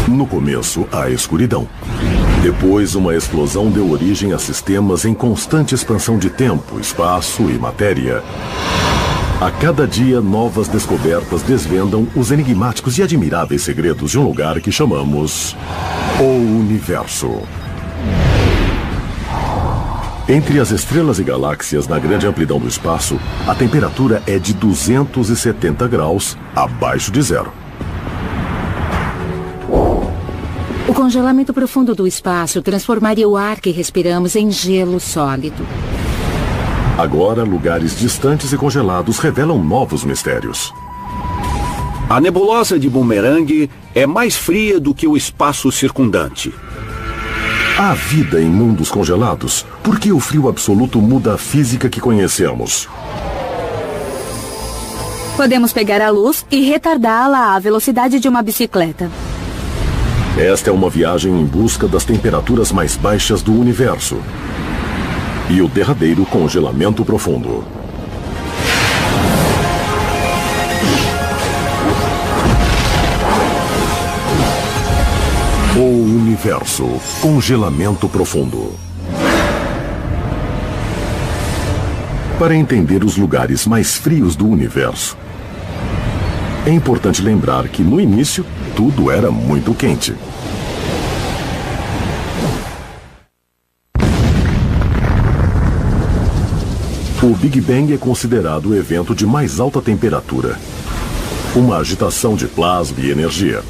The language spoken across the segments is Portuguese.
No começo, a escuridão. Depois, uma explosão deu origem a sistemas em constante expansão de tempo, espaço e matéria. A cada dia, novas descobertas desvendam os enigmáticos e admiráveis segredos de um lugar que chamamos o Universo. Entre as estrelas e galáxias na grande amplidão do espaço, a temperatura é de 270 graus abaixo de zero. O congelamento profundo do espaço transformaria o ar que respiramos em gelo sólido. Agora, lugares distantes e congelados revelam novos mistérios. A nebulosa de Boomerang é mais fria do que o espaço circundante. Há vida em mundos congelados? Por que o frio absoluto muda a física que conhecemos? Podemos pegar a luz e retardá-la à velocidade de uma bicicleta. Esta é uma viagem em busca das temperaturas mais baixas do universo. E o derradeiro congelamento profundo. O Universo. Congelamento profundo. Para entender os lugares mais frios do universo, é importante lembrar que, no início, tudo era muito quente. O Big Bang é considerado o evento de mais alta temperatura. Uma agitação de plasma e energia.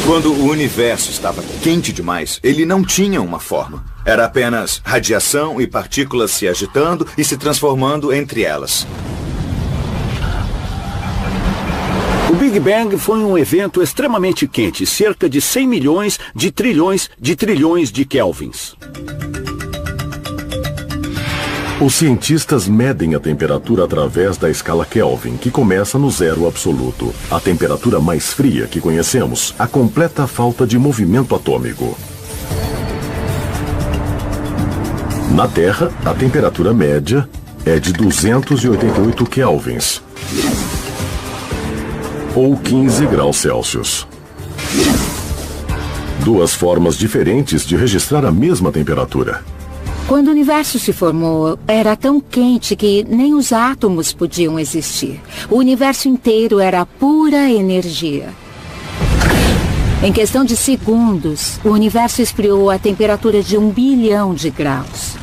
Quando o universo estava quente demais, ele não tinha uma forma. Era apenas radiação e partículas se agitando e se transformando entre elas. O Big Bang foi um evento extremamente quente, cerca de 100 milhões de trilhões de kelvins. Os cientistas medem a temperatura através da escala Kelvin, que começa no zero absoluto, a temperatura mais fria que conhecemos, a completa falta de movimento atômico. Na Terra, a temperatura média é de 288 kelvins, ou 15 graus Celsius. Duas formas diferentes de registrar a mesma temperatura. Quando o universo se formou, era tão quente que nem os átomos podiam existir. O universo inteiro era pura energia. Em questão de segundos, o universo esfriou a temperatura de 1 bilhão de graus.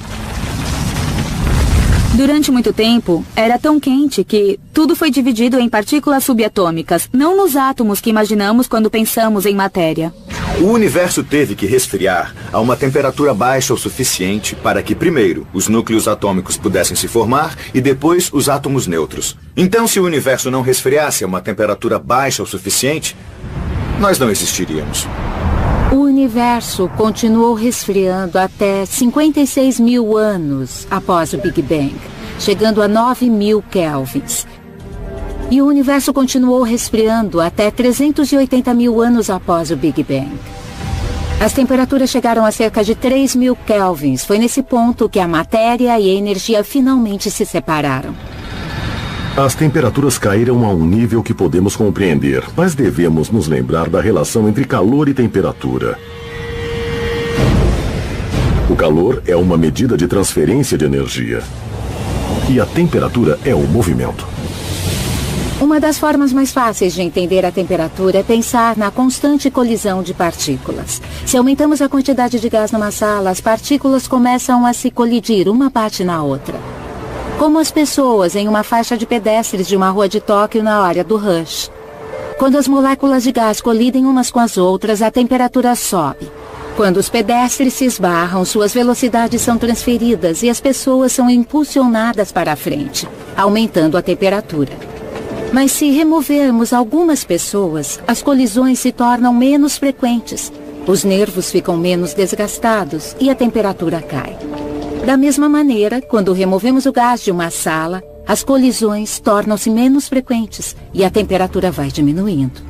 Durante muito tempo, era tão quente que tudo foi dividido em partículas subatômicas, não nos átomos que imaginamos quando pensamos em matéria. O universo teve que resfriar a uma temperatura baixa o suficiente para que, primeiro, os núcleos atômicos pudessem se formar e depois os átomos neutros. Então, se o universo não resfriasse a uma temperatura baixa o suficiente, nós não existiríamos. O universo continuou resfriando até 56 mil anos após o Big Bang, chegando a 9.000 kelvins. E o universo continuou resfriando até 380 mil anos após o Big Bang. As temperaturas chegaram a cerca de 3.000 kelvins. Foi nesse ponto que a matéria e a energia finalmente se separaram. As temperaturas caíram a um nível que podemos compreender, mas devemos nos lembrar da relação entre calor e temperatura. O calor é uma medida de transferência de energia. E a temperatura é o movimento. Uma das formas mais fáceis de entender a temperatura é pensar na constante colisão de partículas. Se aumentamos a quantidade de gás numa sala, as partículas começam a se colidir, uma bate na outra. Como as pessoas em uma faixa de pedestres de uma rua de Tóquio na hora do rush. Quando as moléculas de gás colidem umas com as outras, a temperatura sobe. Quando os pedestres se esbarram, suas velocidades são transferidas e as pessoas são impulsionadas para a frente, aumentando a temperatura. Mas se removermos algumas pessoas, as colisões se tornam menos frequentes, os nervos ficam menos desgastados e a temperatura cai. Da mesma maneira, quando removemos o gás de uma sala, as colisões tornam-se menos frequentes e a temperatura vai diminuindo.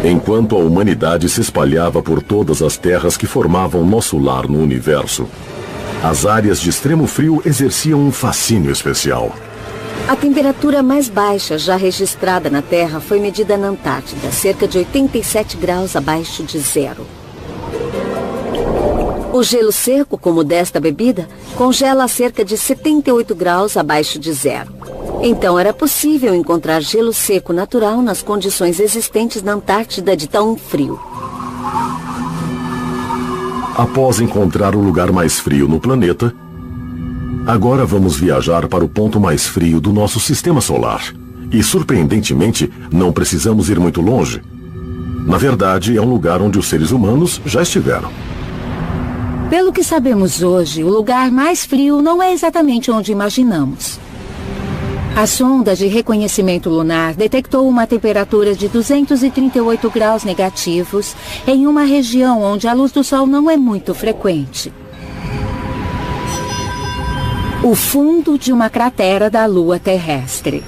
Enquanto a humanidade se espalhava por todas as terras que formavam nosso lar no universo, as áreas de extremo frio exerciam um fascínio especial. A temperatura mais baixa já registrada na Terra foi medida na Antártida, cerca de 87 graus abaixo de zero. O gelo seco, como o desta bebida, congela a cerca de 78 graus abaixo de zero. Então era possível encontrar gelo seco natural nas condições existentes na Antártida de tão frio. Após encontrar o lugar mais frio no planeta, agora vamos viajar para o ponto mais frio do nosso sistema solar. E, surpreendentemente, não precisamos ir muito longe. Na verdade, é um lugar onde os seres humanos já estiveram. Pelo que sabemos hoje, o lugar mais frio não é exatamente onde imaginamos. A sonda de reconhecimento lunar detectou uma temperatura de 238 graus negativos em uma região onde a luz do Sol não é muito frequente. O fundo de uma cratera da Lua terrestre.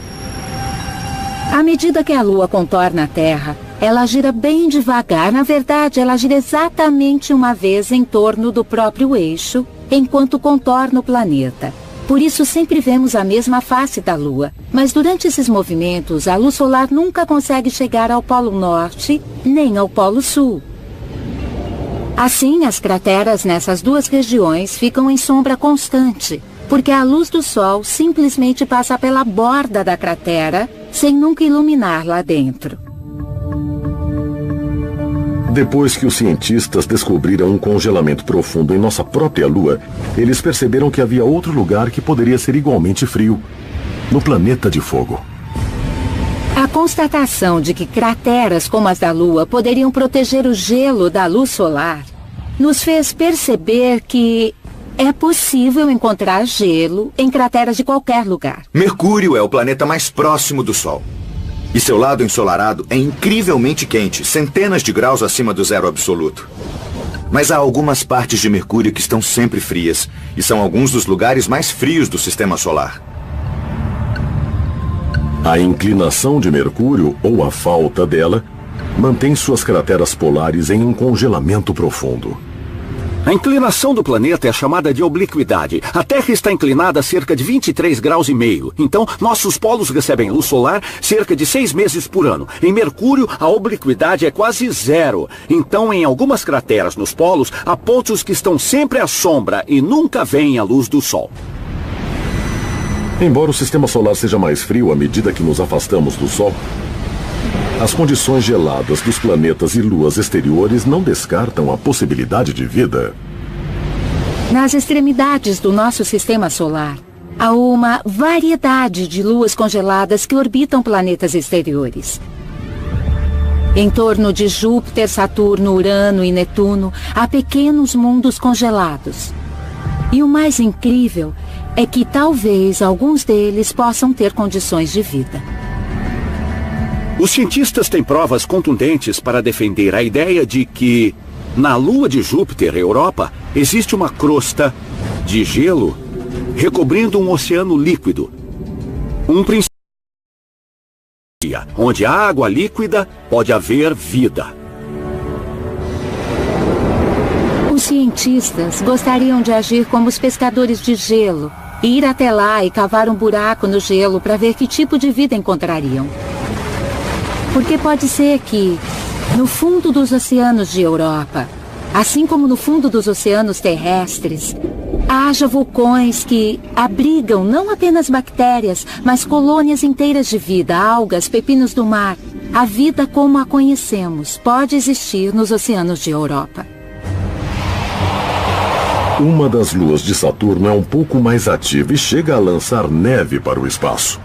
À medida que a Lua contorna a Terra, ela gira bem devagar. Na verdade, ela gira exatamente uma vez em torno do próprio eixo, enquanto contorna o planeta. Por isso, sempre vemos a mesma face da Lua. Mas durante esses movimentos, a luz solar nunca consegue chegar ao Polo Norte, nem ao Polo Sul. Assim, as crateras nessas duas regiões ficam em sombra constante, porque a luz do Sol simplesmente passa pela borda da cratera, sem nunca iluminar lá dentro. Depois que os cientistas descobriram um congelamento profundo em nossa própria Lua, eles perceberam que havia outro lugar que poderia ser igualmente frio, no planeta de fogo. A constatação de que crateras como as da Lua poderiam proteger o gelo da luz solar nos fez perceber que é possível encontrar gelo em crateras de qualquer lugar. Mercúrio é o planeta mais próximo do Sol. E seu lado ensolarado é incrivelmente quente, centenas de graus acima do zero absoluto. Mas há algumas partes de Mercúrio que estão sempre frias, e são alguns dos lugares mais frios do sistema solar. A inclinação de Mercúrio, ou a falta dela, mantém suas crateras polares em um congelamento profundo. A inclinação do planeta é chamada de obliquidade. A Terra está inclinada a cerca de 23 graus e meio. Então, nossos polos recebem luz solar cerca de 6 meses por ano. Em Mercúrio, a obliquidade é quase zero. Então, em algumas crateras nos polos, há pontos que estão sempre à sombra e nunca veem a luz do Sol. Embora o sistema solar seja mais frio à medida que nos afastamos do Sol, as condições geladas dos planetas e luas exteriores não descartam a possibilidade de vida. Nas extremidades do nosso sistema solar, há uma variedade de luas congeladas que orbitam planetas exteriores. Em torno de Júpiter, Saturno, Urano e Netuno, há pequenos mundos congelados. E o mais incrível é que talvez alguns deles possam ter condições de vida. Os cientistas têm provas contundentes para defender a ideia de que, na Lua de Júpiter, Europa, existe uma crosta de gelo recobrindo um oceano líquido. Um princípio onde há água líquida pode haver vida. Os cientistas gostariam de agir como os pescadores de gelo e ir até lá e cavar um buraco no gelo para ver que tipo de vida encontrariam. Porque pode ser que, no fundo dos oceanos de Europa, assim como no fundo dos oceanos terrestres, haja vulcões que abrigam não apenas bactérias, mas colônias inteiras de vida, algas, pepinos do mar. A vida como a conhecemos pode existir nos oceanos de Europa. Uma das luas de Saturno é um pouco mais ativa e chega a lançar neve para o espaço.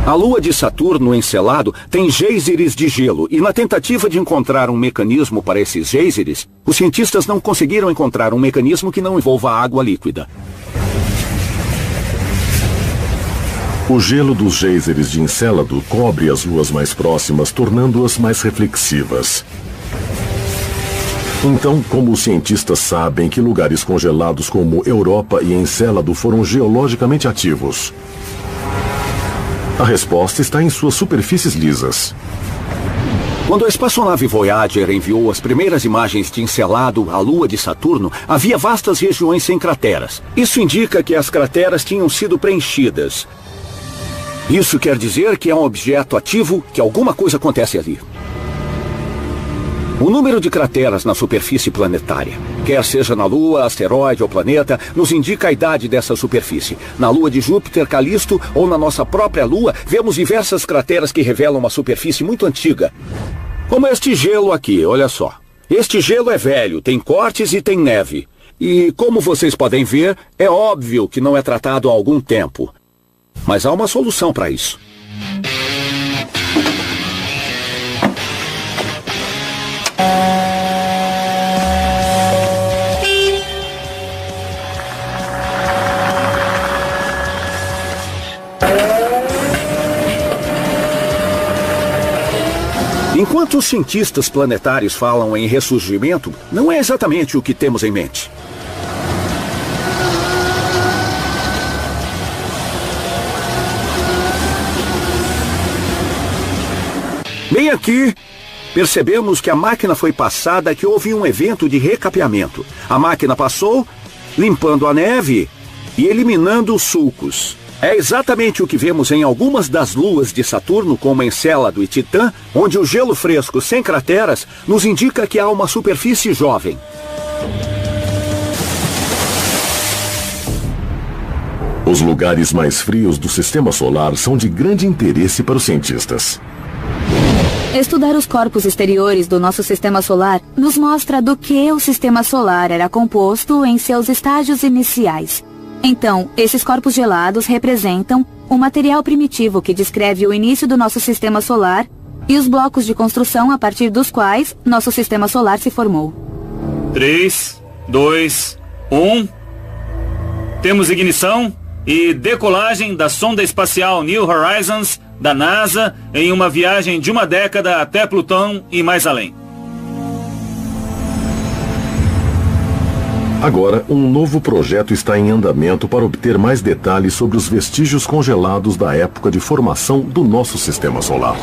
A Lua de Saturno, Encelado, tem géiseres de gelo e, na tentativa de encontrar um mecanismo para esses géiseres, os cientistas não conseguiram encontrar um mecanismo que não envolva água líquida. O gelo dos géiseres de Encélado cobre as luas mais próximas, tornando-as mais reflexivas. Então, como os cientistas sabem que lugares congelados como Europa e Encélado foram geologicamente ativos? A resposta está em suas superfícies lisas. Quando a espaçonave Voyager enviou as primeiras imagens de Encelado à Lua de Saturno, havia vastas regiões sem crateras. Isso indica que as crateras tinham sido preenchidas. Isso quer dizer que é um objeto ativo, que alguma coisa acontece ali. O número de crateras na superfície planetária, quer seja na Lua, asteroide ou planeta, nos indica a idade dessa superfície. Na Lua de Júpiter, Calisto ou na nossa própria Lua, vemos diversas crateras que revelam uma superfície muito antiga. Como este gelo aqui, olha só. Este gelo é velho, tem cortes e tem neve. E, como vocês podem ver, é óbvio que não é tratado há algum tempo. Mas há uma solução para isso. Enquanto os cientistas planetários falam em ressurgimento, não é exatamente o que temos em mente. Bem aqui, percebemos que a máquina foi passada, que houve um evento de recapeamento. A máquina passou, limpando a neve e eliminando os sulcos. É exatamente o que vemos em algumas das luas de Saturno, como Encélado e Titã, onde o gelo fresco sem crateras nos indica que há uma superfície jovem. Os lugares mais frios do Sistema Solar são de grande interesse para os cientistas. Estudar os corpos exteriores do nosso Sistema Solar nos mostra do que o Sistema Solar era composto em seus estágios iniciais. Então, esses corpos gelados representam o material primitivo que descreve o início do nosso Sistema Solar e os blocos de construção a partir dos quais nosso Sistema Solar se formou. 3, 2, 1... Temos ignição e decolagem da sonda espacial New Horizons da NASA em uma viagem de uma década até Plutão e mais além. Agora, um novo projeto está em andamento para obter mais detalhes sobre os vestígios congelados da época de formação do nosso Sistema Solar.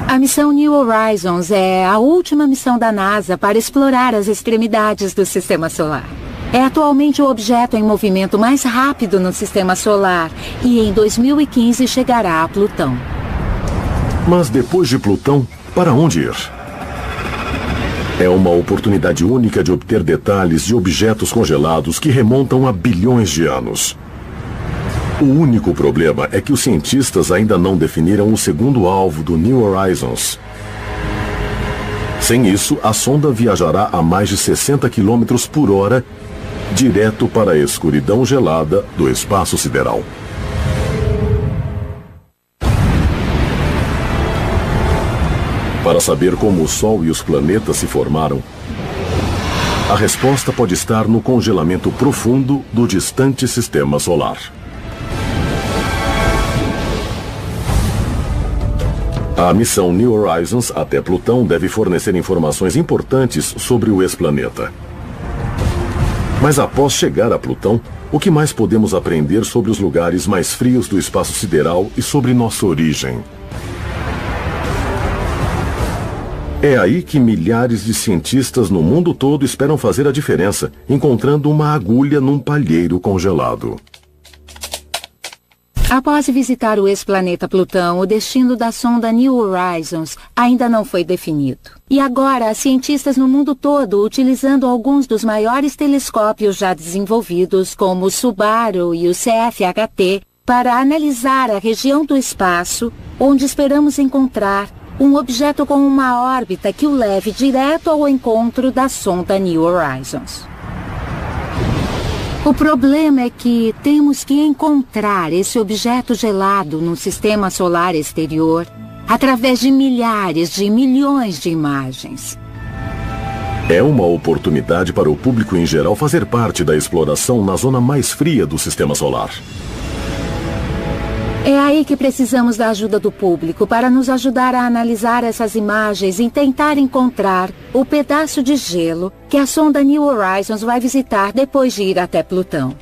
A missão New Horizons é a última missão da NASA para explorar as extremidades do Sistema Solar. É atualmente o objeto em movimento mais rápido no Sistema Solar e em 2015 chegará a Plutão. Mas depois de Plutão, para onde ir? É uma oportunidade única de obter detalhes de objetos congelados que remontam a bilhões de anos. O único problema é que os cientistas ainda não definiram o segundo alvo do New Horizons. Sem isso, a sonda viajará a mais de 60 km por hora, direto para a escuridão gelada do espaço sideral. Para saber como o Sol e os planetas se formaram, a resposta pode estar no congelamento profundo do distante Sistema Solar. A missão New Horizons até Plutão deve fornecer informações importantes sobre o ex-planeta. Mas após chegar a Plutão, o que mais podemos aprender sobre os lugares mais frios do espaço sideral e sobre nossa origem? É aí que milhares de cientistas no mundo todo esperam fazer a diferença, encontrando uma agulha num palheiro congelado. Após visitar o ex-planeta Plutão, o destino da sonda New Horizons ainda não foi definido. E agora, cientistas no mundo todo, utilizando alguns dos maiores telescópios já desenvolvidos, como o Subaru e o CFHT, para analisar a região do espaço onde esperamos encontrar um objeto com uma órbita que o leve direto ao encontro da sonda New Horizons. O problema é que temos que encontrar esse objeto gelado no sistema solar exterior através de milhares de milhões de imagens. É uma oportunidade para o público em geral fazer parte da exploração na zona mais fria do sistema solar. É aí que precisamos da ajuda do público para nos ajudar a analisar essas imagens e tentar encontrar o pedaço de gelo que a sonda New Horizons vai visitar depois de ir até Plutão.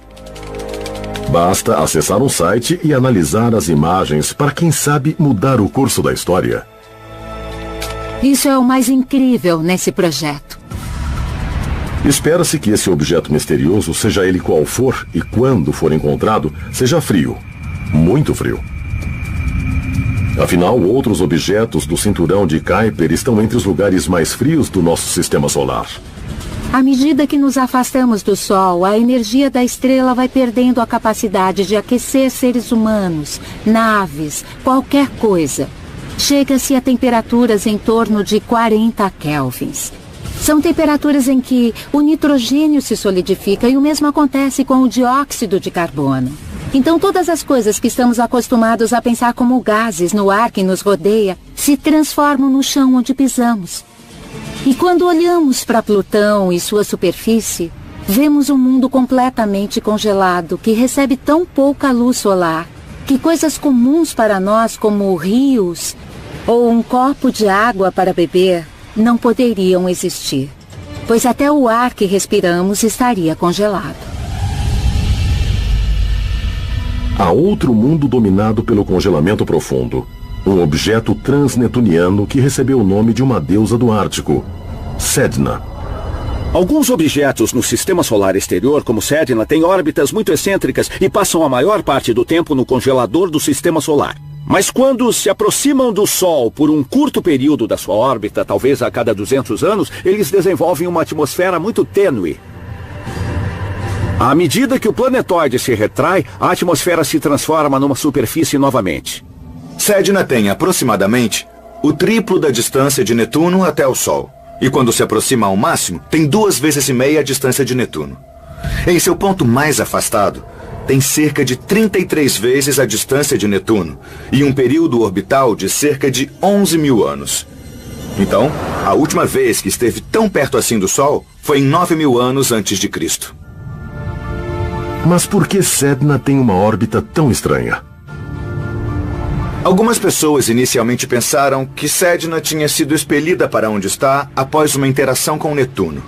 Basta acessar um site e analisar as imagens para, quem sabe, mudar o curso da história. Isso é o mais incrível nesse projeto. Espera-se que esse objeto misterioso, seja ele qual for e quando for encontrado, seja frio. Muito frio. Afinal, outros objetos do cinturão de Kuiper estão entre os lugares mais frios do nosso sistema solar. À medida que nos afastamos do Sol, a energia da estrela vai perdendo a capacidade de aquecer seres humanos, naves, qualquer coisa. Chega-se a temperaturas em torno de 40 kelvins. São temperaturas em que o nitrogênio se solidifica e o mesmo acontece com o dióxido de carbono. Então todas as coisas que estamos acostumados a pensar como gases no ar que nos rodeia se transformam no chão onde pisamos. E quando olhamos para Plutão e sua superfície, vemos um mundo completamente congelado que recebe tão pouca luz solar que coisas comuns para nós como rios ou um copo de água para beber não poderiam existir, pois até o ar que respiramos estaria congelado. Há outro mundo dominado pelo congelamento profundo. Um objeto transnetuniano que recebeu o nome de uma deusa do Ártico, Sedna. Alguns objetos no sistema solar exterior, como Sedna, têm órbitas muito excêntricas e passam a maior parte do tempo no congelador do sistema solar. Mas quando se aproximam do Sol por um curto período da sua órbita, talvez a cada 200 anos, eles desenvolvem uma atmosfera muito tênue. À medida que o planetóide se retrai, a atmosfera se transforma numa superfície novamente. Sedna tem aproximadamente o triplo da distância de Netuno até o Sol. E quando se aproxima ao máximo, tem 2,5 vezes a distância de Netuno. Em seu ponto mais afastado, tem cerca de 33 vezes a distância de Netuno e um período orbital de cerca de 11 mil anos. Então, a última vez que esteve tão perto assim do Sol foi em 9.000 anos antes de Cristo. Mas por que Sedna tem uma órbita tão estranha? Algumas pessoas inicialmente pensaram que Sedna tinha sido expelida para onde está após uma interação com Netuno.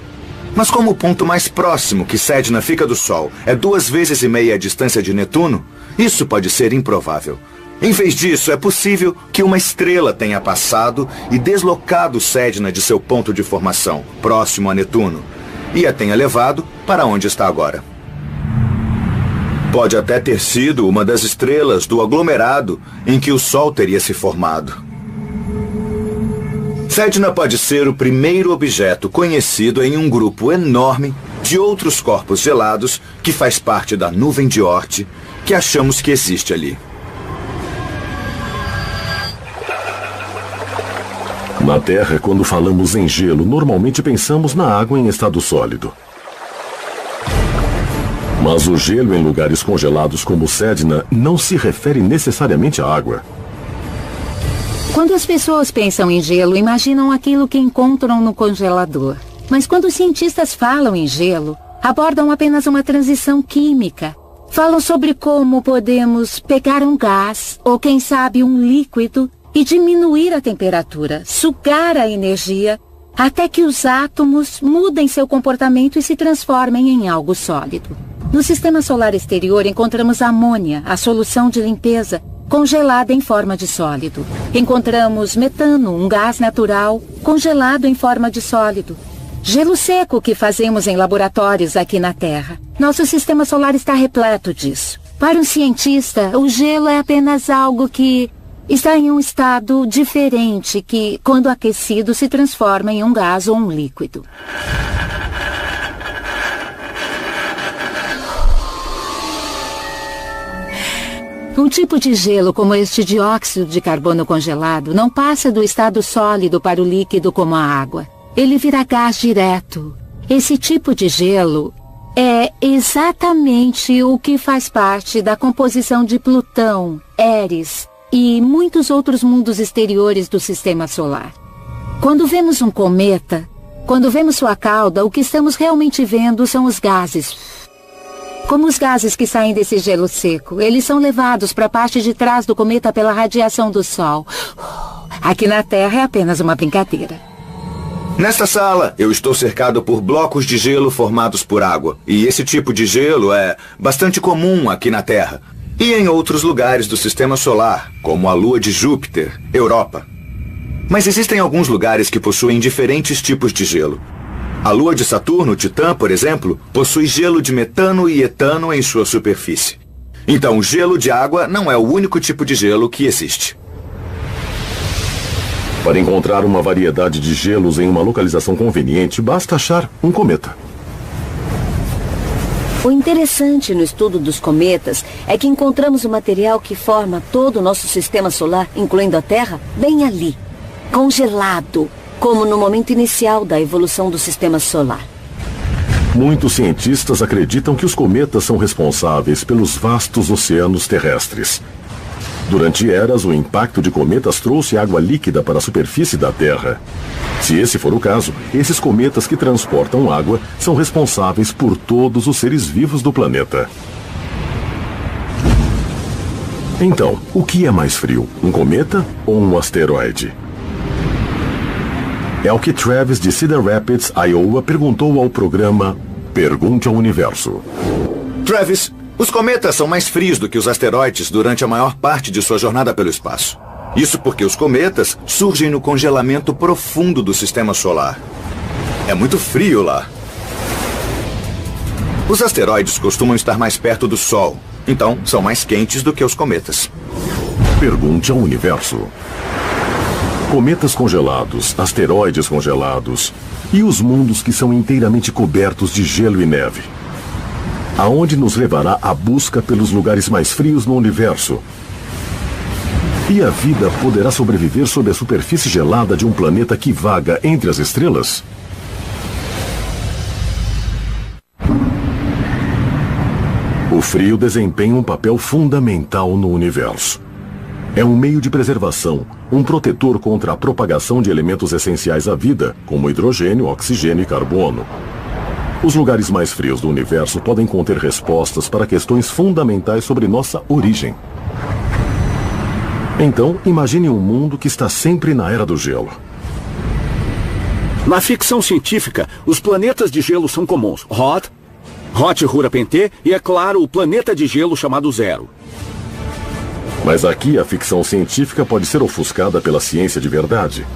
Mas como o ponto mais próximo que Sedna fica do Sol é 2,5 vezes a distância de Netuno, isso pode ser improvável. Em vez disso, é possível que uma estrela tenha passado e deslocado Sedna de seu ponto de formação, próximo a Netuno, e a tenha levado para onde está agora. Pode até ter sido uma das estrelas do aglomerado em que o Sol teria se formado. Sedna pode ser o primeiro objeto conhecido em um grupo enorme de outros corpos gelados que faz parte da nuvem de Oort que achamos que existe ali. Na Terra, quando falamos em gelo, normalmente pensamos na água em estado sólido. Mas o gelo em lugares congelados como Sedna não se refere necessariamente à água. Quando as pessoas pensam em gelo, imaginam aquilo que encontram no congelador. Mas quando os cientistas falam em gelo, abordam apenas uma transição química. Falam sobre como podemos pegar um gás, ou quem sabe um líquido, e diminuir a temperatura, sugar a energia, até que os átomos mudem seu comportamento e se transformem em algo sólido. No sistema solar exterior encontramos amônia, a solução de limpeza, congelada em forma de sólido. Encontramos metano, um gás natural, congelado em forma de sólido. Gelo seco que fazemos em laboratórios aqui na Terra. Nosso sistema solar está repleto disso. Para um cientista, o gelo é apenas algo que está em um estado diferente que, quando aquecido, se transforma em um gás ou um líquido. Um tipo de gelo como este dióxido de carbono congelado não passa do estado sólido para o líquido como a água. Ele vira gás direto. Esse tipo de gelo é exatamente o que faz parte da composição de Plutão, Eris e muitos outros mundos exteriores do sistema solar. Quando vemos um cometa, quando vemos sua cauda, o que estamos realmente vendo são os gases. Como os gases que saem desse gelo seco, eles são levados para a parte de trás do cometa pela radiação do Sol. Aqui na Terra é apenas uma brincadeira. Nesta sala, eu estou cercado por blocos de gelo formados por água. E esse tipo de gelo é bastante comum aqui na Terra. E em outros lugares do sistema solar, como a Lua de Júpiter, Europa. Mas existem alguns lugares que possuem diferentes tipos de gelo. A lua de Saturno, Titã, por exemplo, possui gelo de metano e etano em sua superfície. Então, o gelo de água não é o único tipo de gelo que existe. Para encontrar uma variedade de gelos em uma localização conveniente, basta achar um cometa. O interessante no estudo dos cometas é que encontramos o material que forma todo o nosso sistema solar, incluindo a Terra, bem ali, congelado, como no momento inicial da evolução do sistema solar. Muitos cientistas acreditam que os cometas são responsáveis pelos vastos oceanos terrestres. Durante eras, o impacto de cometas trouxe água líquida para a superfície da Terra. Se esse for o caso, esses cometas que transportam água são responsáveis por todos os seres vivos do planeta. Então, o que é mais frio? Um cometa ou um asteroide? É o que Travis de Cedar Rapids, Iowa, perguntou ao programa Pergunte ao Universo. Travis, os cometas são mais frios do que os asteroides durante a maior parte de sua jornada pelo espaço. Isso porque os cometas surgem no congelamento profundo do sistema solar. É muito frio lá. Os asteroides costumam estar mais perto do Sol, então são mais quentes do que os cometas. Pergunte ao Universo. Cometas congelados, asteroides congelados e os mundos que são inteiramente cobertos de gelo e neve. Aonde nos levará a busca pelos lugares mais frios no universo? E a vida poderá sobreviver sob a superfície gelada de um planeta que vaga entre as estrelas? O frio desempenha um papel fundamental no universo. É um meio de preservação, um protetor contra a propagação de elementos essenciais à vida, como hidrogênio, oxigênio e carbono. Os lugares mais frios do universo podem conter respostas para questões fundamentais sobre nossa origem. Então, imagine um mundo que está sempre na era do gelo. Na ficção científica, os planetas de gelo são comuns. Hot Hura-Pentê e, é claro, o planeta de gelo chamado Zero. Mas aqui a ficção científica pode ser ofuscada pela ciência de verdade.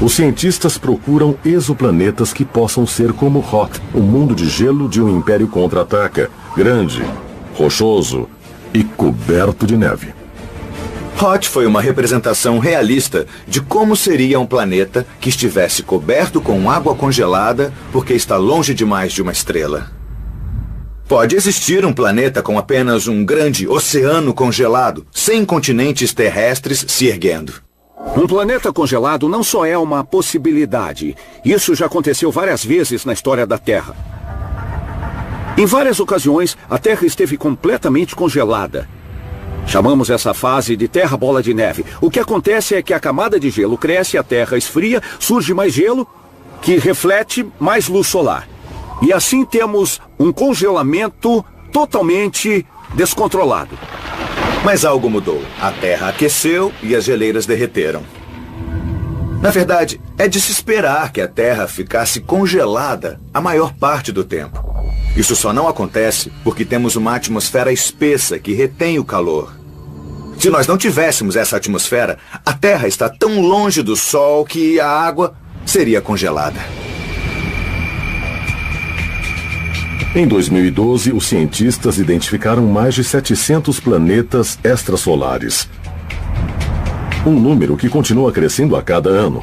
Os cientistas procuram exoplanetas que possam ser como Hot, o mundo de gelo de um império contra-ataca, grande, rochoso e coberto de neve. Hot foi uma representação realista de como seria um planeta que estivesse coberto com água congelada porque está longe demais de uma estrela. Pode existir um planeta com apenas um grande oceano congelado, sem continentes terrestres se erguendo. Um planeta congelado não só é uma possibilidade. Isso já aconteceu várias vezes na história da Terra. Em várias ocasiões, a Terra esteve completamente congelada. Chamamos essa fase de Terra Bola de Neve. O que acontece é que a camada de gelo cresce, a Terra esfria, surge mais gelo, que reflete mais luz solar. E assim temos um congelamento totalmente descontrolado. Mas algo mudou. A Terra aqueceu e as geleiras derreteram. Na verdade, é de se esperar que a Terra ficasse congelada a maior parte do tempo. Isso só não acontece porque temos uma atmosfera espessa que retém o calor. Se nós não tivéssemos essa atmosfera, a Terra está tão longe do Sol que a água seria congelada. Em 2012, os cientistas identificaram mais de 700 planetas extrasolares. Um número que continua crescendo a cada ano.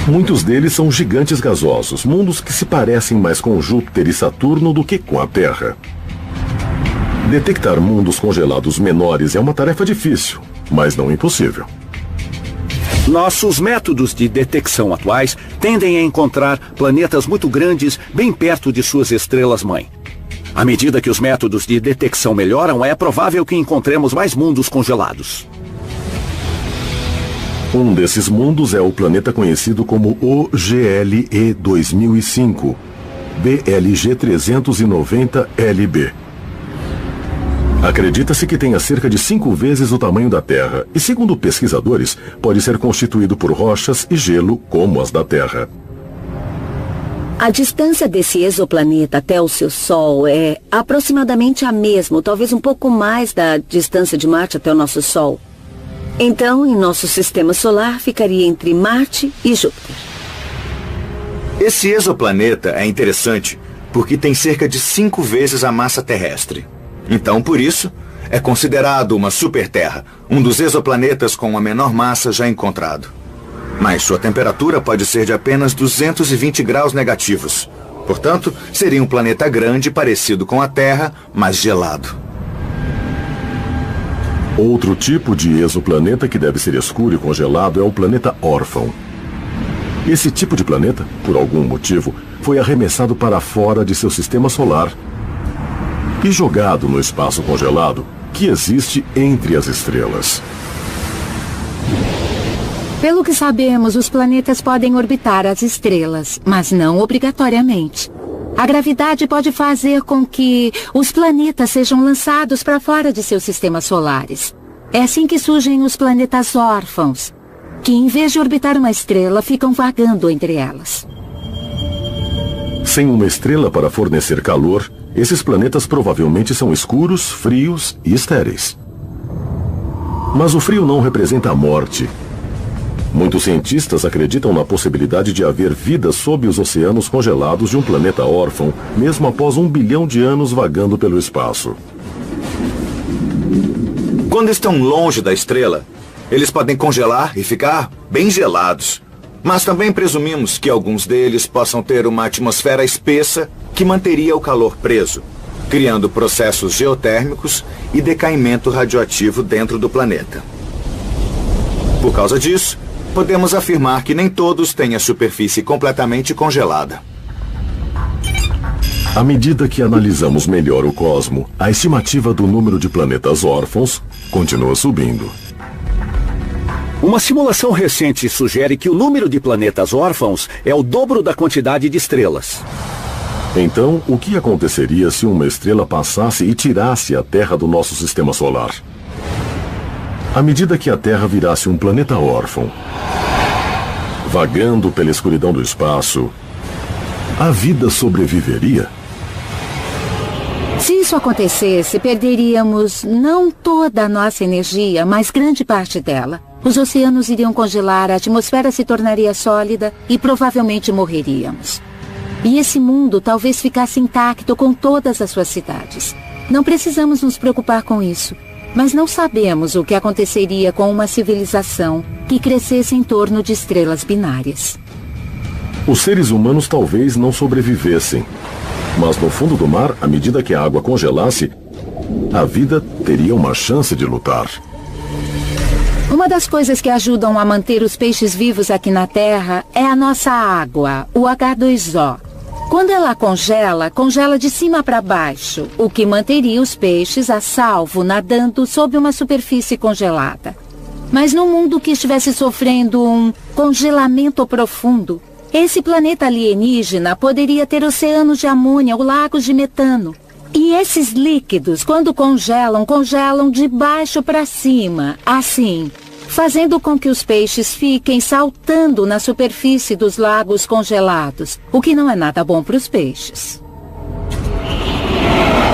Muitos deles são gigantes gasosos, mundos que se parecem mais com Júpiter e Saturno do que com a Terra. Detectar mundos congelados menores é uma tarefa difícil, mas não impossível. Nossos métodos de detecção atuais tendem a encontrar planetas muito grandes bem perto de suas estrelas-mãe. À medida que os métodos de detecção melhoram, é provável que encontremos mais mundos congelados. Um desses mundos é o planeta conhecido como OGLE 2005, BLG 390 LB. Acredita-se que tenha cerca de 5 vezes o tamanho da Terra e, segundo pesquisadores, pode ser constituído por rochas e gelo como as da Terra. A distância desse exoplaneta até o seu Sol é aproximadamente a mesma, talvez um pouco mais da distância de Marte até o nosso Sol. Então, em nosso sistema solar, ficaria entre Marte e Júpiter. Esse exoplaneta é interessante porque tem cerca de 5 vezes a massa terrestre. Então, por isso, é considerado uma superterra, um dos exoplanetas com a menor massa já encontrado. Mas sua temperatura pode ser de apenas 220 graus negativos. Portanto, seria um planeta grande parecido com a Terra, mas gelado. Outro tipo de exoplaneta que deve ser escuro e congelado é o planeta órfão. Esse tipo de planeta, por algum motivo, foi arremessado para fora de seu sistema solar e jogado no espaço congelado que existe entre as estrelas. Pelo que sabemos, os planetas podem orbitar as estrelas, mas não obrigatoriamente. A gravidade pode fazer com que os planetas sejam lançados para fora de seus sistemas solares. É assim que surgem os planetas órfãos, que em vez de orbitar uma estrela, ficam vagando entre elas. Sem uma estrela para fornecer calor, esses planetas provavelmente são escuros, frios e estéreis. Mas o frio não representa a morte. Muitos cientistas acreditam na possibilidade de haver vida sob os oceanos congelados de um planeta órfão, mesmo após 1 bilhão de anos vagando pelo espaço. Quando estão longe da estrela, eles podem congelar e ficar bem gelados. Mas também presumimos que alguns deles possam ter uma atmosfera espessa que manteria o calor preso, criando processos geotérmicos e decaimento radioativo dentro do planeta. Por causa disso, podemos afirmar que nem todos têm a superfície completamente congelada. À medida que analisamos melhor o cosmo, a estimativa do número de planetas órfãos continua subindo. Uma simulação recente sugere que o número de planetas órfãos é o dobro da quantidade de estrelas. Então, o que aconteceria se uma estrela passasse e tirasse a Terra do nosso sistema solar? À medida que a Terra virasse um planeta órfão, vagando pela escuridão do espaço, a vida sobreviveria? Se isso acontecesse, perderíamos não toda a nossa energia, mas grande parte dela. Os oceanos iriam congelar, a atmosfera se tornaria sólida e provavelmente morreríamos. E esse mundo talvez ficasse intacto com todas as suas cidades. Não precisamos nos preocupar com isso, mas não sabemos o que aconteceria com uma civilização que crescesse em torno de estrelas binárias. Os seres humanos talvez não sobrevivessem, mas no fundo do mar, à medida que a água congelasse, a vida teria uma chance de lutar. Uma das coisas que ajudam a manter os peixes vivos aqui na Terra é a nossa água, o H2O. Quando ela congela, congela de cima para baixo, o que manteria os peixes a salvo nadando sob uma superfície congelada. Mas num mundo que estivesse sofrendo um congelamento profundo, esse planeta alienígena poderia ter oceanos de amônia ou lagos de metano. E esses líquidos, quando congelam, congelam de baixo para cima, assim, fazendo com que os peixes fiquem saltando na superfície dos lagos congelados, o que não é nada bom para os peixes.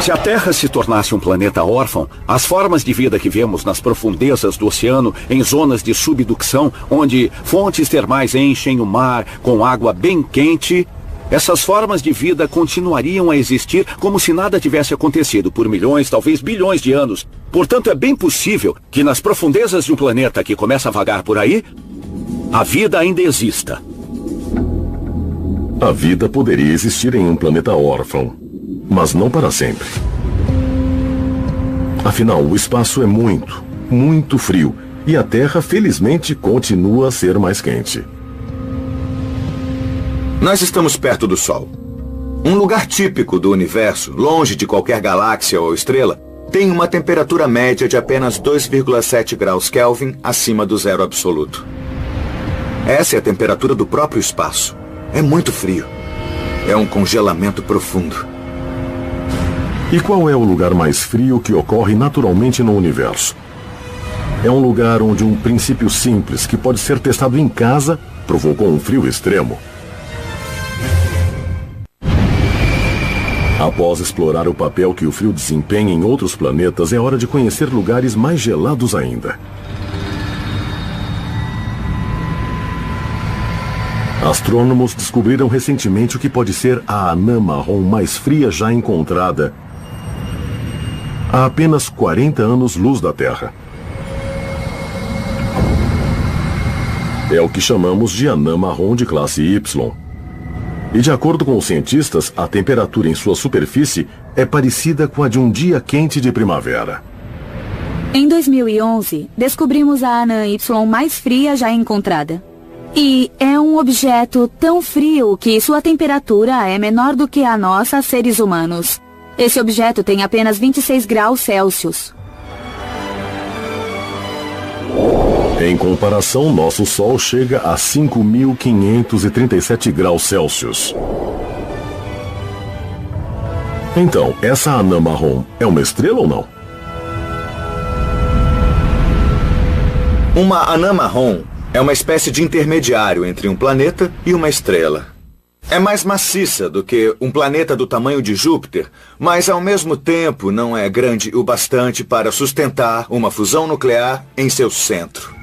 Se a Terra se tornasse um planeta órfão, as formas de vida que vemos nas profundezas do oceano, em zonas de subducção, onde fontes termais enchem o mar com água bem quente, essas formas de vida continuariam a existir como se nada tivesse acontecido por milhões, talvez bilhões de anos. Portanto, é bem possível que nas profundezas de um planeta que começa a vagar por aí, a vida ainda exista. A vida poderia existir em um planeta órfão, mas não para sempre. Afinal, o espaço é muito, muito frio e a Terra, felizmente, continua a ser mais quente. Nós estamos perto do Sol. Um lugar típico do universo, longe de qualquer galáxia ou estrela, tem uma temperatura média de apenas 2,7 graus Kelvin acima do zero absoluto. Essa é a temperatura do próprio espaço. É muito frio. É um congelamento profundo. E qual é o lugar mais frio que ocorre naturalmente no universo? É um lugar onde um princípio simples, que pode ser testado em casa, provocou um frio extremo. Após explorar o papel que o frio desempenha em outros planetas, é hora de conhecer lugares mais gelados ainda. Astrônomos descobriram recentemente o que pode ser a anã marrom mais fria já encontrada a apenas 40 anos-luz da Terra. É o que chamamos de anã marrom de classe Y. E de acordo com os cientistas, a temperatura em sua superfície é parecida com a de um dia quente de primavera. Em 2011, descobrimos a anã Y mais fria já encontrada. E é um objeto tão frio que sua temperatura é menor do que a nossa, seres humanos. Esse objeto tem apenas 26 graus Celsius. Em comparação, nosso Sol chega a 5.537 graus Celsius. Então, essa anã marrom é uma estrela ou não? Uma anã marrom é uma espécie de intermediário entre um planeta e uma estrela. É mais maciça do que um planeta do tamanho de Júpiter, mas ao mesmo tempo não é grande o bastante para sustentar uma fusão nuclear em seu centro.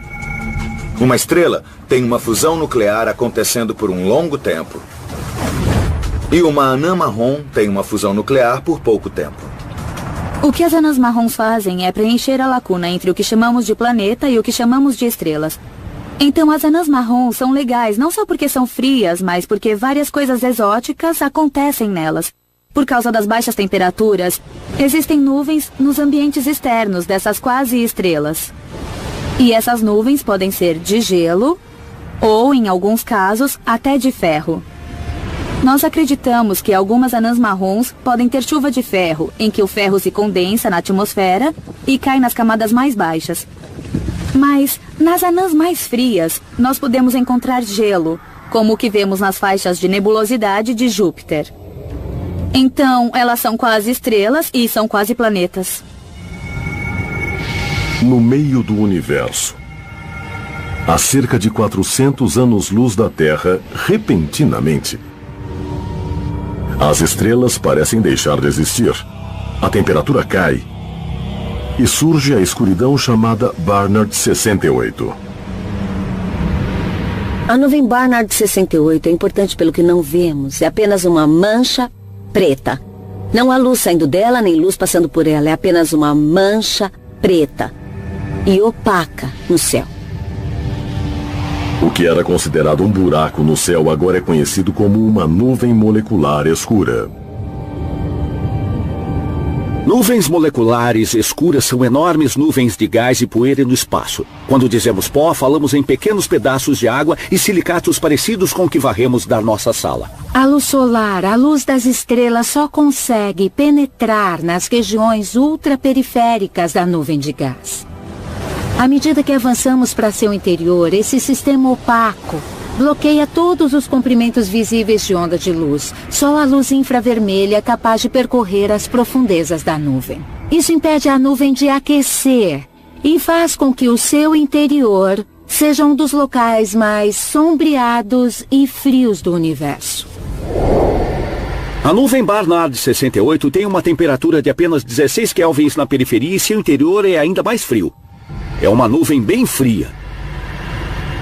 Uma estrela tem uma fusão nuclear acontecendo por um longo tempo. E uma anã marrom tem uma fusão nuclear por pouco tempo. O que as anãs marrons fazem é preencher a lacuna entre o que chamamos de planeta e o que chamamos de estrelas. Então as anãs marrons são legais não só porque são frias, mas porque várias coisas exóticas acontecem nelas. Por causa das baixas temperaturas, existem nuvens nos ambientes externos dessas quase estrelas. E essas nuvens podem ser de gelo ou, em alguns casos, até de ferro. Nós acreditamos que algumas anãs marrons podem ter chuva de ferro, em que o ferro se condensa na atmosfera e cai nas camadas mais baixas. Mas, nas anãs mais frias, nós podemos encontrar gelo, como o que vemos nas faixas de nebulosidade de Júpiter. Então, elas são quase estrelas e são quase planetas. No meio do universo, a cerca de 400 anos-luz da Terra, repentinamente, as estrelas parecem deixar de existir. A temperatura cai e surge a escuridão chamada Barnard 68. A nuvem Barnard 68 é importante pelo que não vemos. É apenas uma mancha preta. Não há luz saindo dela, nem luz passando por ela. É apenas uma mancha preta e opaca no céu. O que era considerado um buraco no céu agora é conhecido como uma nuvem molecular escura. Nuvens moleculares escuras são enormes nuvens de gás e poeira no espaço. Quando dizemos pó, falamos em pequenos pedaços de água e silicatos parecidos com o que varremos da nossa sala. A luz solar, a luz das estrelas, só consegue penetrar nas regiões ultraperiféricas da nuvem de gás. À medida que avançamos para seu interior, esse sistema opaco bloqueia todos os comprimentos visíveis de onda de luz. Só a luz infravermelha é capaz de percorrer as profundezas da nuvem. Isso impede a nuvem de aquecer e faz com que o seu interior seja um dos locais mais sombreados e frios do universo. A nuvem Barnard 68 tem uma temperatura de apenas 16 kelvins na periferia e seu interior é ainda mais frio. É uma nuvem bem fria.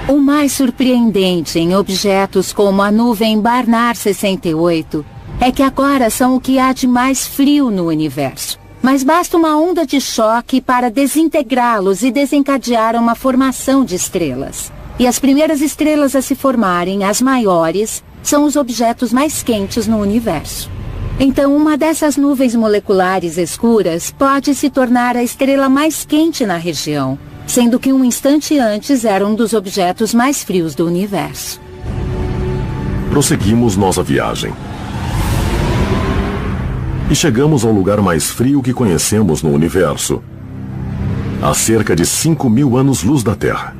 O mais surpreendente em objetos como a nuvem Barnard 68 é que agora são o que há de mais frio no universo. Mas basta uma onda de choque para desintegrá-los e desencadear uma formação de estrelas. E as primeiras estrelas a se formarem, as maiores, são os objetos mais quentes no universo. Então, uma dessas nuvens moleculares escuras pode se tornar a estrela mais quente na região, sendo que um instante antes era um dos objetos mais frios do universo. Prosseguimos nossa viagem. E chegamos ao lugar mais frio que conhecemos no universo, a cerca de 5.000 anos-luz da Terra.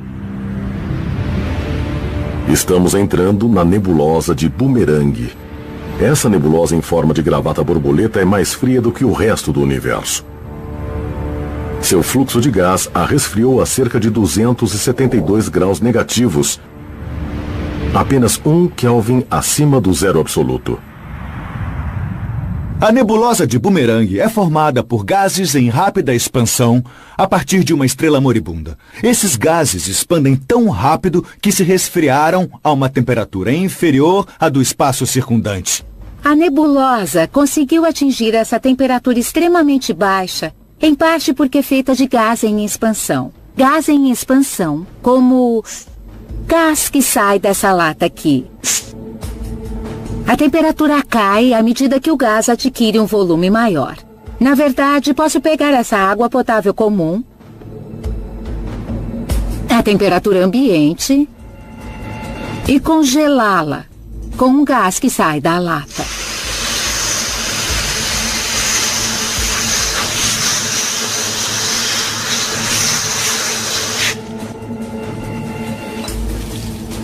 Estamos entrando na nebulosa de Boomerang. Essa nebulosa em forma de gravata borboleta é mais fria do que o resto do universo. Seu fluxo de gás a resfriou a cerca de 272 graus negativos, apenas 1 Kelvin acima do zero absoluto. A nebulosa de Boomerang é formada por gases em rápida expansão a partir de uma estrela moribunda. Esses gases expandem tão rápido que se resfriaram a uma temperatura inferior à do espaço circundante. A nebulosa conseguiu atingir essa temperatura extremamente baixa, em parte porque é feita de gás em expansão. Gás em expansão, como gás que sai dessa lata aqui. A temperatura cai à medida que o gás adquire um volume maior. Na verdade, posso pegar essa água potável comum, a temperatura ambiente, e congelá-la com um gás que sai da lata.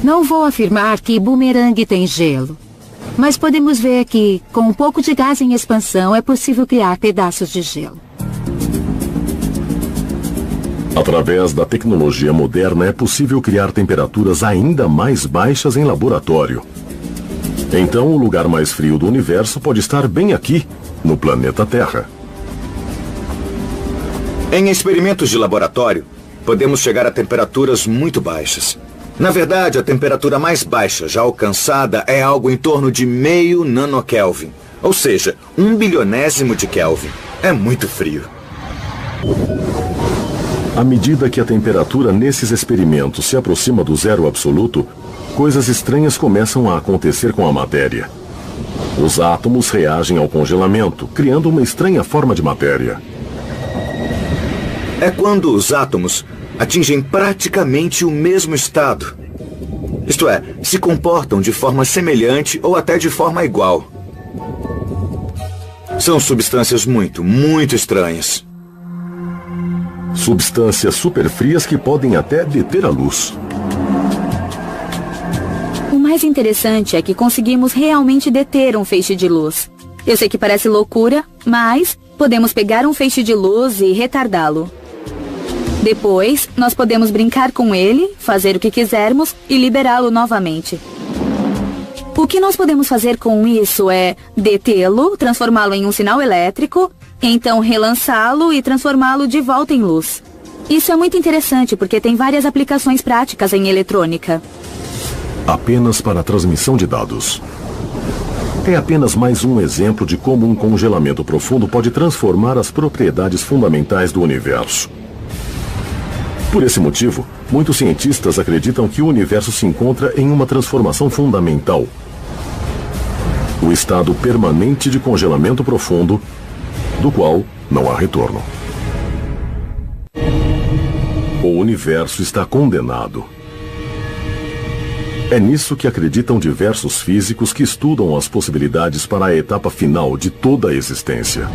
Não vou afirmar que Boomerang tem gelo, mas podemos ver que, com um pouco de gás em expansão, é possível criar pedaços de gelo. Através da tecnologia moderna, é possível criar temperaturas ainda mais baixas em laboratório. Então, o lugar mais frio do universo pode estar bem aqui, no planeta Terra. Em experimentos de laboratório, podemos chegar a temperaturas muito baixas. Na verdade, a temperatura mais baixa já alcançada é algo em torno de 0,5 nanokelvin, ou seja, 1 bilionésimo de Kelvin. É muito frio. À medida que a temperatura nesses experimentos se aproxima do zero absoluto, coisas estranhas começam a acontecer com a matéria. Os átomos reagem ao congelamento, criando uma estranha forma de matéria. É quando os átomos atingem praticamente o mesmo estado. Isto é, se comportam de forma semelhante ou até de forma igual. São substâncias muito estranhas. Substâncias superfrias que podem até deter a luz. O mais interessante é que conseguimos realmente deter um feixe de luz. Eu sei que parece loucura, mas podemos pegar um feixe de luz e retardá-lo. Depois, nós podemos brincar com ele, fazer o que quisermos e liberá-lo novamente. O que nós podemos fazer com isso é detê-lo, transformá-lo em um sinal elétrico, então relançá-lo e transformá-lo de volta em luz. Isso é muito interessante porque tem várias aplicações práticas em eletrônica. Apenas para a transmissão de dados. É apenas mais um exemplo de como um congelamento profundo pode transformar as propriedades fundamentais do universo. Por esse motivo, muitos cientistas acreditam que o universo se encontra em uma transformação fundamental. O estado permanente de congelamento profundo, do qual não há retorno. O universo está condenado. É nisso que acreditam diversos físicos que estudam as possibilidades para a etapa final de toda a existência.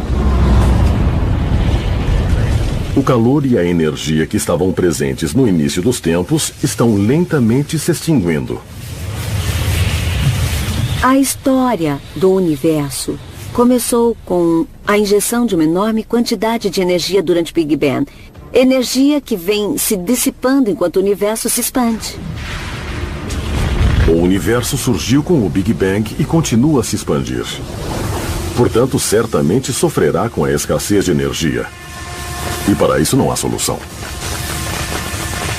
O calor e a energia que estavam presentes no início dos tempos estão lentamente se extinguindo. A história do universo começou com a injeção de uma enorme quantidade de energia durante o Big Bang. Energia que vem se dissipando enquanto o universo se expande. O universo surgiu com o Big Bang e continua a se expandir. Portanto, certamente sofrerá com a escassez de energia. E para isso não há solução.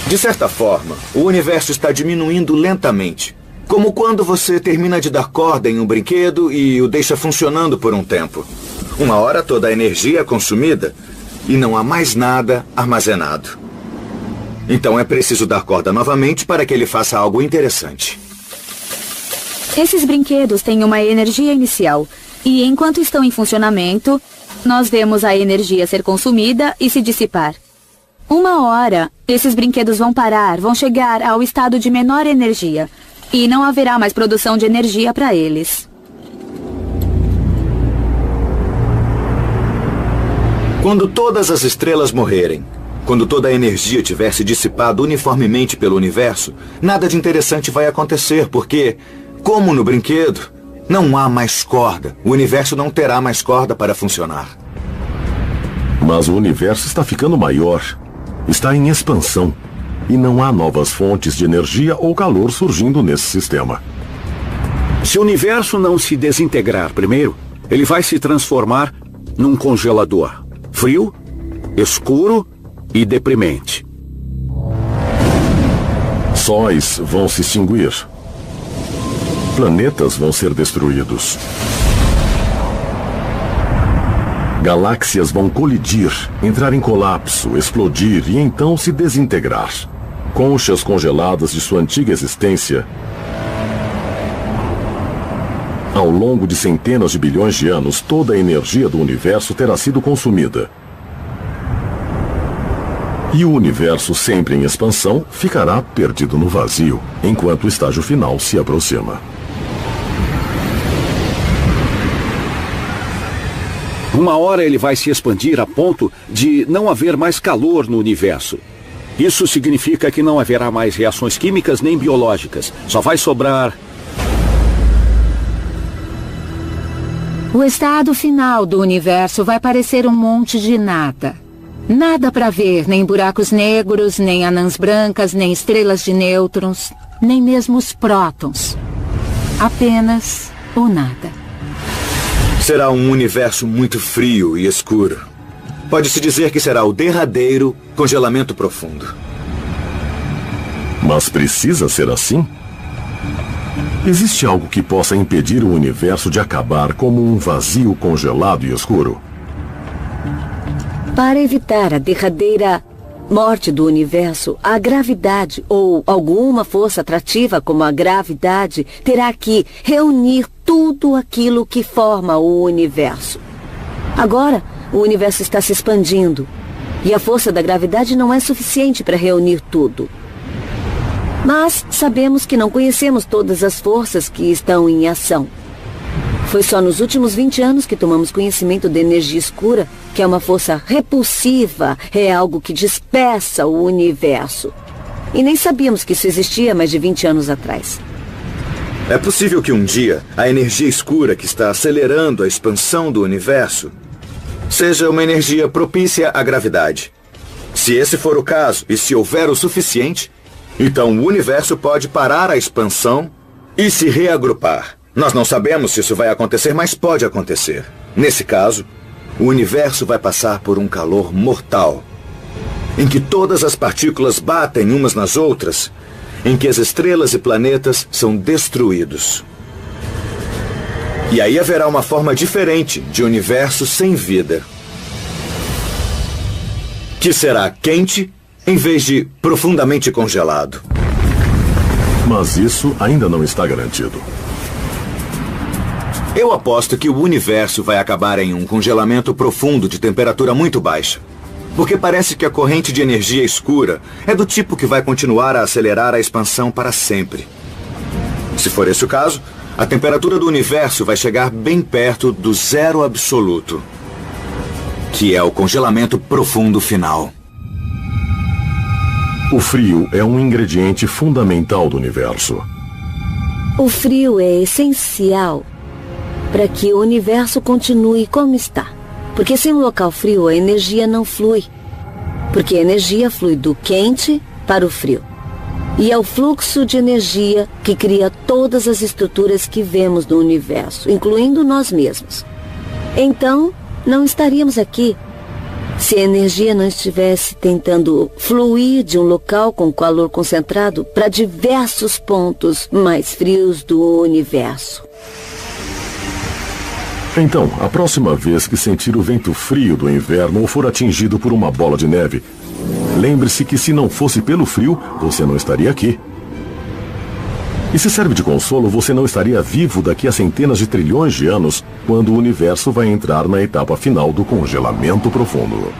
De certa forma, o universo está diminuindo lentamente. Como quando você termina de dar corda em um brinquedo e o deixa funcionando por um tempo. Uma hora toda a energia é consumida e não há mais nada armazenado. Então é preciso dar corda novamente para que ele faça algo interessante. Esses brinquedos têm uma energia inicial e, enquanto estão em funcionamento, nós vemos a energia ser consumida e se dissipar. Uma hora, esses brinquedos vão parar, vão chegar ao estado de menor energia e não haverá mais produção de energia para eles. Quando todas as estrelas morrerem, quando toda a energia tiver se dissipado uniformemente pelo universo, nada de interessante vai acontecer, porque, como no brinquedo, não há mais corda. O universo não terá mais corda para funcionar. Mas o universo está ficando maior. Está em expansão. E não há novas fontes de energia ou calor surgindo nesse sistema. Se o universo não se desintegrar primeiro, ele vai se transformar num congelador. Frio, escuro e deprimente. Sóis vão se extinguir. Planetas vão ser destruídos. Galáxias vão colidir, entrar em colapso, explodir e então se desintegrar. Conchas congeladas de sua antiga existência. Ao longo de centenas de bilhões de anos, toda a energia do universo terá sido consumida. E o universo, sempre em expansão, ficará perdido no vazio, enquanto o estágio final se aproxima. Uma hora ele vai se expandir a ponto de não haver mais calor no universo. Isso significa que não haverá mais reações químicas nem biológicas. Só vai sobrar... O estado final do universo vai parecer um monte de nada. Nada para ver, nem buracos negros, nem anãs brancas, nem estrelas de nêutrons, nem mesmo os prótons. Apenas o nada. Será um universo muito frio e escuro. Pode-se dizer que será o derradeiro congelamento profundo. Mas precisa ser assim? Existe algo que possa impedir o universo de acabar como um vazio congelado e escuro? Para evitar a derradeira morte do universo, a gravidade ou alguma força atrativa como a gravidade terá que reunir tudo aquilo que forma o universo. Agora, o universo está se expandindo e a força da gravidade não é suficiente para reunir tudo. Mas sabemos que não conhecemos todas as forças que estão em ação. Foi só nos últimos 20 anos que tomamos conhecimento da energia escura, que é uma força repulsiva, é algo que dispersa o universo. E nem sabíamos que isso existia mais de 20 anos atrás. É possível que um dia a energia escura que está acelerando a expansão do universo seja uma energia propícia à gravidade. Se esse for o caso, e se houver o suficiente, então o universo pode parar a expansão e se reagrupar. Nós não sabemos se isso vai acontecer, mas pode acontecer. Nesse caso, o universo vai passar por um calor mortal, em que todas as partículas batem umas nas outras, em que as estrelas e planetas são destruídos. E aí haverá uma forma diferente de universo sem vida, que será quente em vez de profundamente congelado. Mas isso ainda não está garantido. Eu aposto que o universo vai acabar em um congelamento profundo de temperatura muito baixa. Porque parece que a corrente de energia escura é do tipo que vai continuar a acelerar a expansão para sempre. Se for esse o caso, a temperatura do universo vai chegar bem perto do zero absoluto, que é o congelamento profundo final. O frio é um ingrediente fundamental do universo. O frio é essencial para que o universo continue como está. Porque sem um local frio, a energia não flui. Porque a energia flui do quente para o frio. E é o fluxo de energia que cria todas as estruturas que vemos no universo, incluindo nós mesmos. Então, não estaríamos aqui se a energia não estivesse tentando fluir de um local com calor concentrado para diversos pontos mais frios do universo. Então, a próxima vez que sentir o vento frio do inverno ou for atingido por uma bola de neve, lembre-se que se não fosse pelo frio, você não estaria aqui. E se serve de consolo, você não estaria vivo daqui a centenas de trilhões de anos, quando o universo vai entrar na etapa final do congelamento profundo.